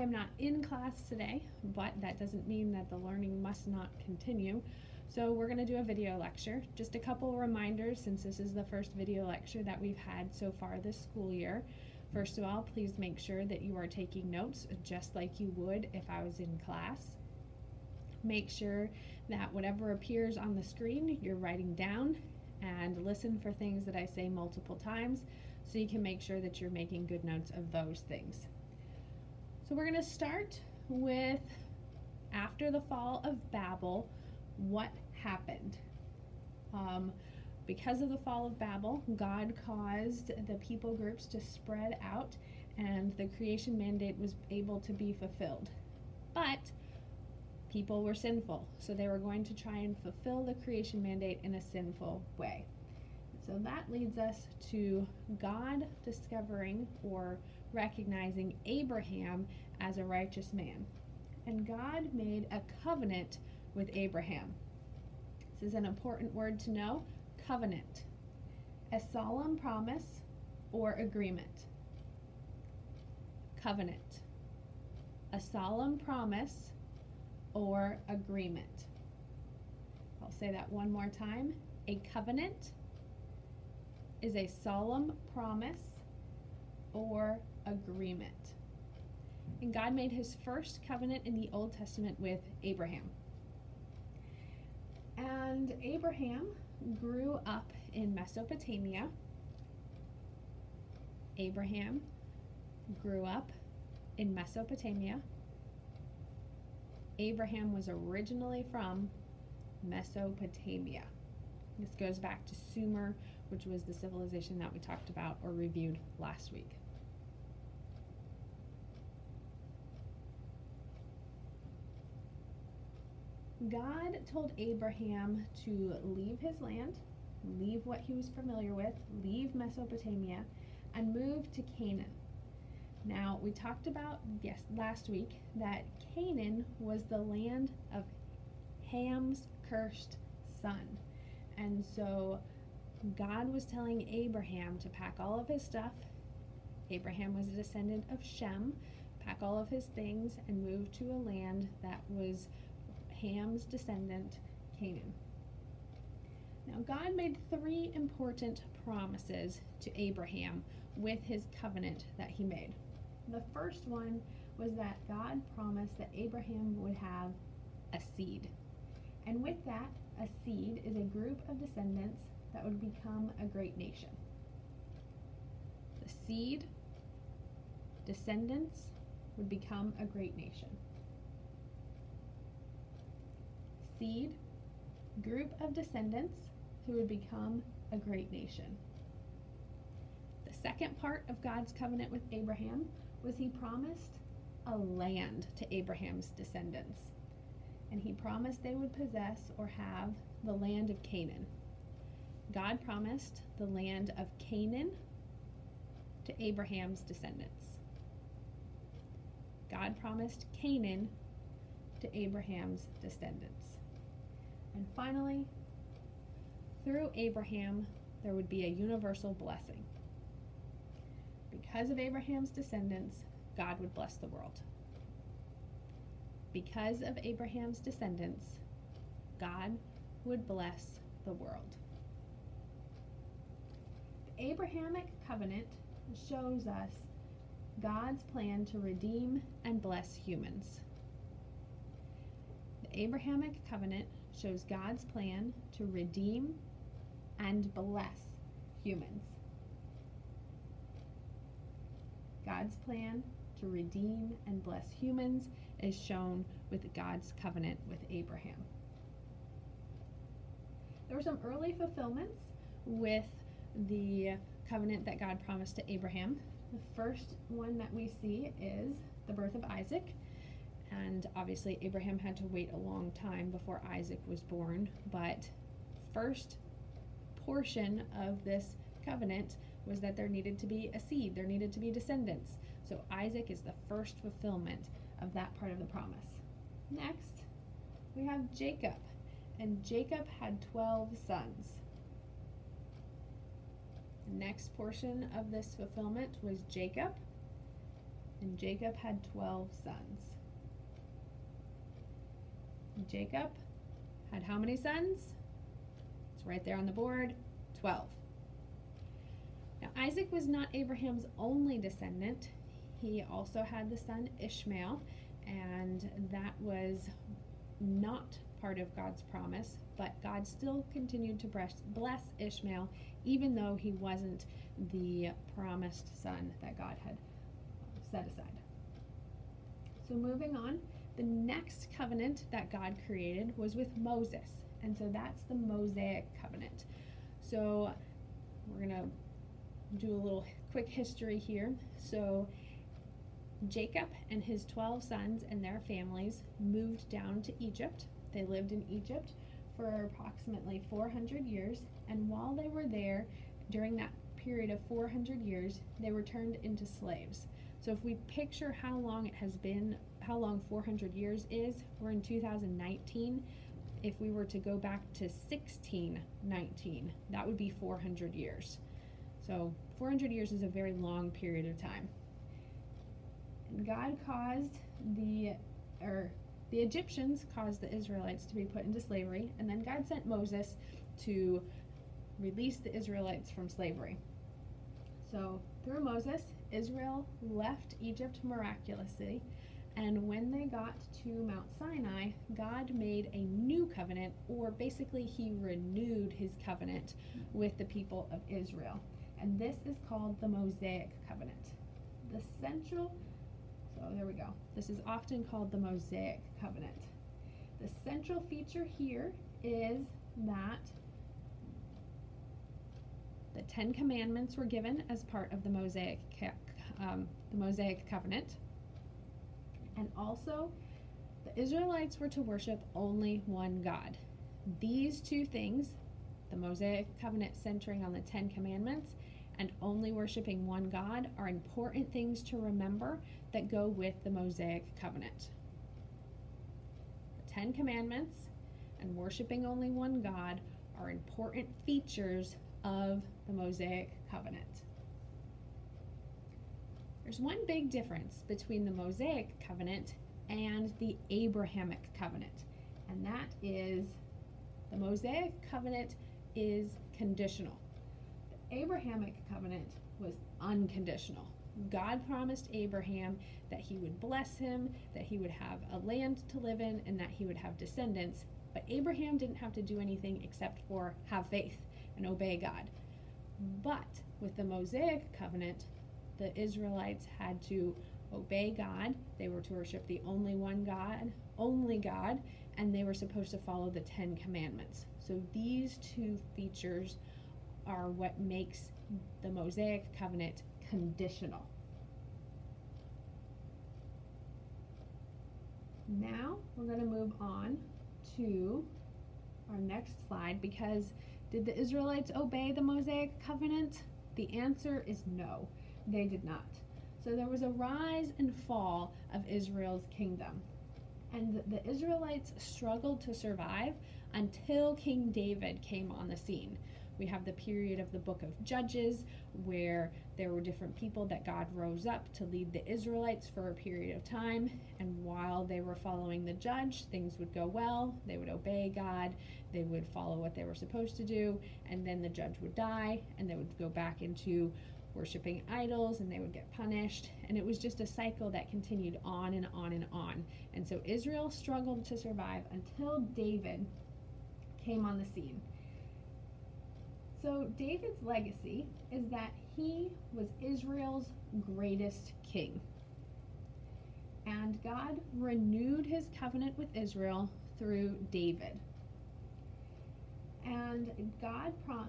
am not in class today, but that doesn't mean that the learning must not continue. So we're going to do a video lecture. Just a couple reminders since this is the first video lecture that we've had so far this school year. First of all, please make sure that you are taking notes just like you would if I was in class. Make sure that whatever appears on the screen you're writing down, and listen for things that I say multiple times so you can make sure that you're making good notes of those things. So we're going to start with after the fall of Babel, what happened? Because of the fall of Babel, God caused the people groups to spread out and the creation mandate was able to be fulfilled. But people were sinful, so they were going to try and fulfill the creation mandate in a sinful way. So that leads us to God discovering or recognizing Abraham as a righteous man. And God made a covenant with Abraham. This is an important word to know, covenant. A solemn promise or agreement. Covenant. A solemn promise or agreement. I'll say that one more time. A covenant is a solemn promise or agreement. And God made his first covenant in the Old Testament with Abraham. And Abraham grew up in Mesopotamia. Abraham grew up in Mesopotamia. Abraham was originally from Mesopotamia. This goes back to Sumer, which was the civilization that we talked about or reviewed last week. God told Abraham to leave his land, leave what he was familiar with, leave Mesopotamia, and move to Canaan. Now, we talked about last week that Canaan was the land of Ham's cursed son. And so God was telling Abraham to pack all of his stuff. Abraham was a descendant of Shem, pack all of his things and move to a land that was Ham's descendant, Canaan. Now, God made 3 important promises to Abraham with his covenant that he made. The first one was that God promised that Abraham would have a seed. And with that, a seed is a group of descendants that would become a great nation. The seed, descendants, would become a great nation. Seed, group of descendants who would become a great nation. The second part of God's covenant with Abraham was he promised a land to Abraham's descendants. And he promised they would possess or have the land of Canaan. God promised the land of Canaan to Abraham's descendants. God promised Canaan to Abraham's descendants. And finally, through Abraham, there would be a universal blessing. Because of Abraham's descendants, God would bless the world. Because of Abraham's descendants, God would bless the world. The Abrahamic covenant shows us God's plan to redeem and bless humans. The Abrahamic covenant shows God's plan to redeem and bless humans. God's plan to redeem and bless humans is shown with God's covenant with Abraham. There were some early fulfillments with the covenant that God promised to Abraham. The first one that we see is the birth of Isaac. And obviously Abraham had to wait a long time before Isaac was born, but first portion of this covenant was that there needed to be a seed, there needed to be descendants. So Isaac is the first fulfillment of that part of the promise. Next, we have Jacob, and Jacob had 12 sons. The next portion of this fulfillment was Jacob. and Jacob had 12 sons. Jacob had how many sons? It's right there on the board, 12. Now, Isaac was not Abraham's only descendant. He also had the son Ishmael, and that was not part of God's promise, but God still continued to bless Ishmael, even though he wasn't the promised son that God had set aside. So moving on, the next covenant that God created was with Moses, and so that's the Mosaic covenant. So we're going to do a little quick history here. So Jacob and his 12 sons and their families moved down to Egypt. They lived in Egypt for approximately 400 years, and while they were there, during that period of 400 years, they were turned into slaves. So if we picture how long it has been, how long 400 years is, we're in 2019. If we were to go back to 1619, that would be 400 years. So 400 years is a very long period of time. And God caused the Egyptians caused the Israelites to be put into slavery, and then God sent Moses to release the Israelites from slavery. So through Moses, Israel left Egypt miraculously, and when they got to Mount Sinai, God made a new covenant, or basically he renewed his covenant with the people of Israel. And this is called the Mosaic covenant. This is often called the Mosaic covenant. The central feature here is that the 10 Commandments were given as part of the Mosaic covenant. And also, the Israelites were to worship only one God. These two things, the Mosaic covenant centering on the 10 Commandments and only worshiping one God, are important things to remember that go with the Mosaic covenant. The 10 Commandments and worshiping only one God are important features of the Mosaic covenant. There's one big difference between the Mosaic covenant and the Abrahamic covenant, and that is the Mosaic covenant is conditional. The Abrahamic covenant was unconditional. God promised Abraham that he would bless him, that he would have a land to live in, and that he would have descendants, but Abraham didn't have to do anything except for have faith and obey God. But with the Mosaic covenant, the Israelites had to obey God. They were to worship the only God, and they were supposed to follow the 10 Commandments. So these two features are what makes the Mosaic covenant conditional. Now we're going to move on to our next slide, because did the Israelites obey the Mosaic covenant? The answer is no, they did not. So there was a rise and fall of Israel's kingdom, and the Israelites struggled to survive until King David came on the scene. We have the period of the book of Judges where there were different people that God rose up to lead the Israelites for a period of time, and while they were following the judge, things would go well. They would obey God, they would follow what they were supposed to do, and then the judge would die and they would go back into worshiping idols and they would get punished, and it was just a cycle that continued on and on and on. And so Israel struggled to survive until David came on the scene. So David's legacy is that he was Israel's greatest king. And God renewed his covenant with Israel through David. And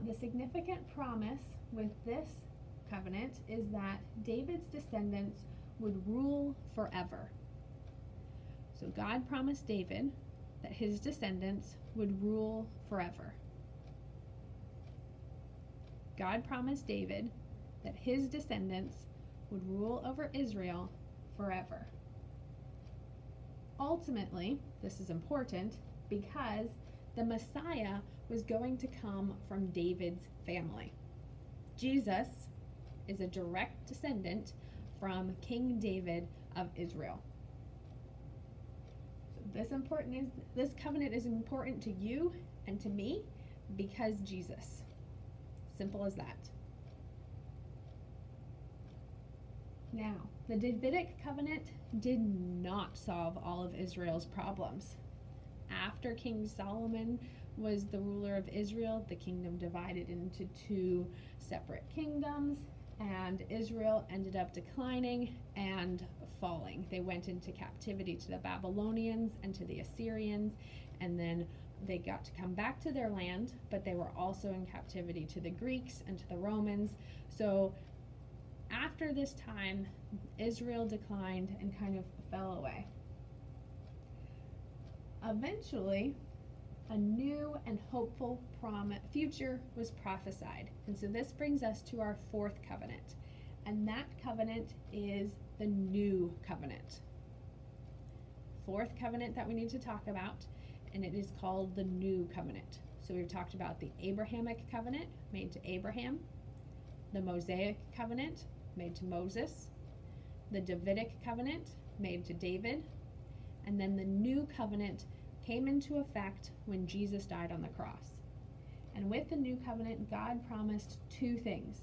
the significant promise with this covenant is that David's descendants would rule forever. So God promised David that his descendants would rule forever. God promised David that his descendants would rule over Israel forever. Ultimately, this is important because the Messiah was going to come from David's family. Jesus is a direct descendant from King David of Israel. So this covenant is important to you and to me because Jesus. Simple as that. Now, the Davidic covenant did not solve all of Israel's problems. After King Solomon was the ruler of Israel, the kingdom divided into two separate kingdoms, and Israel ended up declining and falling. They went into captivity to the Babylonians and to the Assyrians, and then they got to come back to their land, but they were also in captivity to the Greeks and to the Romans. So after this time, Israel declined and kind of fell away. Eventually, a new and hopeful future was prophesied. And so this brings us to our fourth covenant. And that covenant is the new covenant. Fourth covenant that we need to talk about, and it is called the new covenant. So we've talked about the Abrahamic covenant made to Abraham, the Mosaic covenant made to Moses, the Davidic covenant made to David, and then the new covenant came into effect when Jesus died on the cross. And with the new covenant, God promised two things.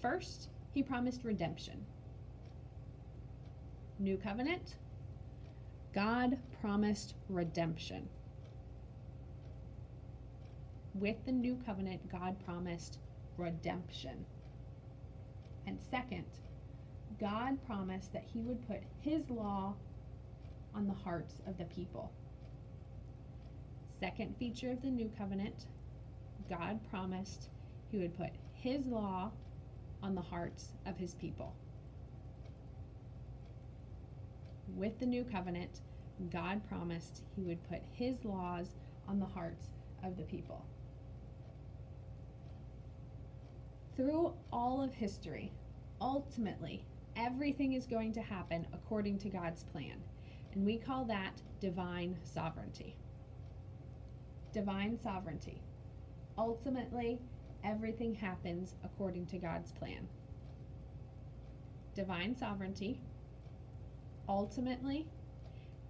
First, he promised redemption. New covenant, God promised redemption. With the new covenant, God promised redemption. And second, God promised that he would put his law on the hearts of the people. Second feature of the new covenant, God promised he would put his law on the hearts of his people. With the new covenant, God promised he would put his laws on the hearts of the people. Through all of history, ultimately, everything is going to happen according to God's plan, and we call that divine sovereignty. Divine sovereignty. Ultimately, everything happens according to God's plan. Divine sovereignty. Ultimately,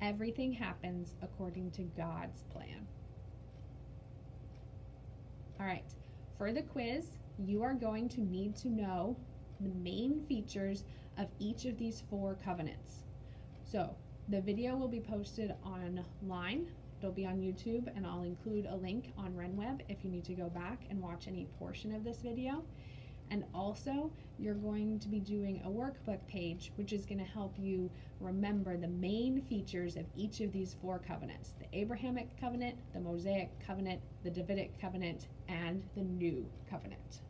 everything happens according to God's plan. All right, for the quiz, you are going to need to know the main features of each of these four covenants. So, the video will be posted online. It'll be on YouTube, and I'll include a link on RenWeb if you need to go back and watch any portion of this video. And also, you're going to be doing a workbook page, which is going to help you remember the main features of each of these four covenants: the Abrahamic covenant, the Mosaic covenant, the Davidic covenant, and the new covenant.